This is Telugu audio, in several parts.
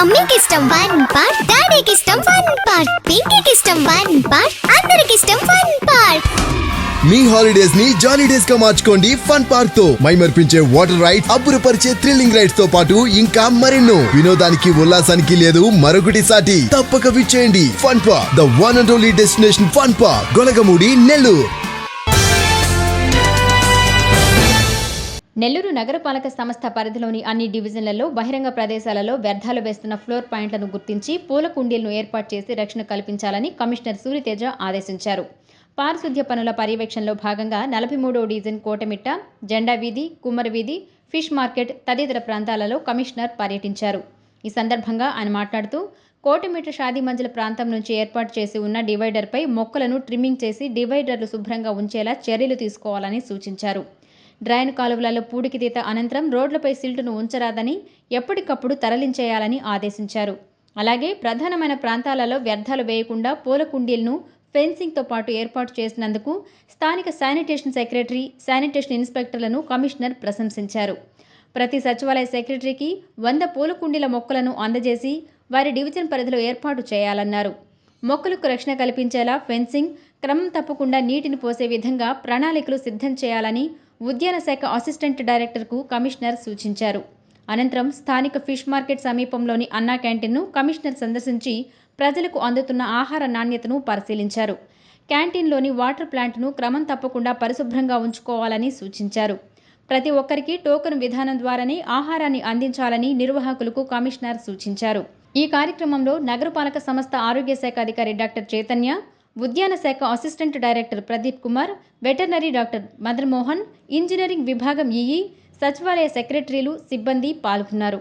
మమ్మీకి ఇష్టం వన్ పార్ట్, డాడీకి ఇష్టం వన్ పార్ట్, పింకీకి ఇష్టం వన్ పార్ట్, అందరికి ఇష్టం వన్ పార్ట్. మీ హాలిడేస్ ని జాలీ డేస్ గా మార్చుకోండి ఫన్ పార్క్ తో. మైమర్పించే వాటర్ రైడ్స్, అబ్బురపరిచే థ్రిల్లింగ్ రైడ్స్ తో పాటు ఇంకా మరెన్నో. వినోదానికి ఉల్లాసానికి లేదు మరొకటి సాటి. తప్పక విచ్చేయండి fun park, the one and only destination fun park, Golagamudi, Nellore. Nellore నగరపాలక సంస్థ పరిధిలోని అన్ని డివిజన్లలో బహిరంగ ప్రదేశాలలో వ్యర్థాలు వేస్తున్న ఫ్లోర్ పాయింట్లను గుర్తించి పూల కుండీలను ఏర్పాటు చేసి రక్షణ కల్పించాలని కమిషనర్ సూరితేజ ఆదేశించారు. పారిశుద్ధ్య పనుల పర్యవేక్షణలో భాగంగా 43వ డివిజన్ కోటమిట్ట, జెండా వీధి, కుమ్మర వీధి, ఫిష్ మార్కెట్ తదితర ప్రాంతాలలో కమిషనర్ పర్యటించారు. ఈ సందర్భంగా ఆయన మాట్లాడుతూ కోటమిట్ట షాదీ మంజిల ప్రాంతం నుంచి ఏర్పాటు చేసి ఉన్న డివైడర్పై మొక్కలను ట్రిమ్మింగ్ చేసి డివైడర్లు శుభ్రంగా ఉంచేలా చర్యలు తీసుకోవాలని సూచించారు. డ్రైన్ కాలువలలో పూడికితీత అనంతరం రోడ్లపై సిల్టును ఉంచరాదని, ఎప్పటికప్పుడు తరలించేయాలని ఆదేశించారు. అలాగే ప్రధానమైన ప్రాంతాలలో వ్యర్థాలు వేయకుండా పూల కుండీలను ఫెన్సింగ్తో పాటు ఏర్పాటు చేసినందుకు స్థానిక శానిటేషన్ సెక్రటరీ, శానిటేషన్ ఇన్స్పెక్టర్లను కమిషనర్ ప్రశంసించారు. ప్రతి సచివాలయ సెక్రటరీకి 100 పూల కుండీల మొక్కలను అందజేసి వారి డివిజన్ పరిధిలో ఏర్పాటు చేయాలన్నారు. మొక్కలకు రక్షణ కల్పించేలా ఫెన్సింగ్, క్రమం తప్పకుండా నీటిని పోసే విధంగా ప్రణాళికలు సిద్ధం చేయాలని ఉద్యాన శాఖ అసిస్టెంట్ డైరెక్టర్కు కమిషనర్ సూచించారు. అనంతరం స్థానిక ఫిష్ మార్కెట్ సమీపంలోని అన్నా క్యాంటీన్ను కమిషనర్ సందర్శించి ప్రజలకు అందుతున్న ఆహార నాణ్యతను పరిశీలించారు. క్యాంటీన్లోని వాటర్ ప్లాంట్ను క్రమం తప్పకుండా పరిశుభ్రంగా ఉంచుకోవాలని సూచించారు. ప్రతి ఒక్కరికి టోకెన్ విధానం ద్వారానే ఆహారాన్ని అందించాలని నిర్వాహకులకు కమిషనర్ సూచించారు. ఈ కార్యక్రమంలో నగరపాలక సంస్థ ఆరోగ్య శాఖ అధికారి డాక్టర్ చైతన్య, ఉద్యాన శాఖ assistant director Pradeep Kumar, veterinary doctor Madan Mohan, engineering విభాగం ఈఈ, సచివాలయ సెక్రటరీలు, సిబ్బంది పాల్గొన్నారు.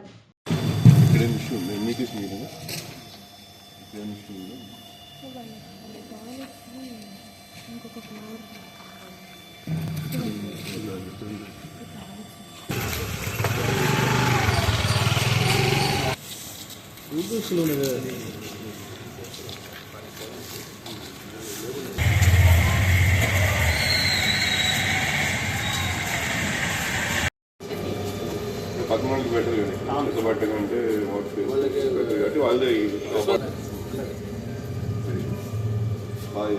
పద్నాలుగు బెటర్ కాబట్టి కాబట్టి వాళ్ళే బాగా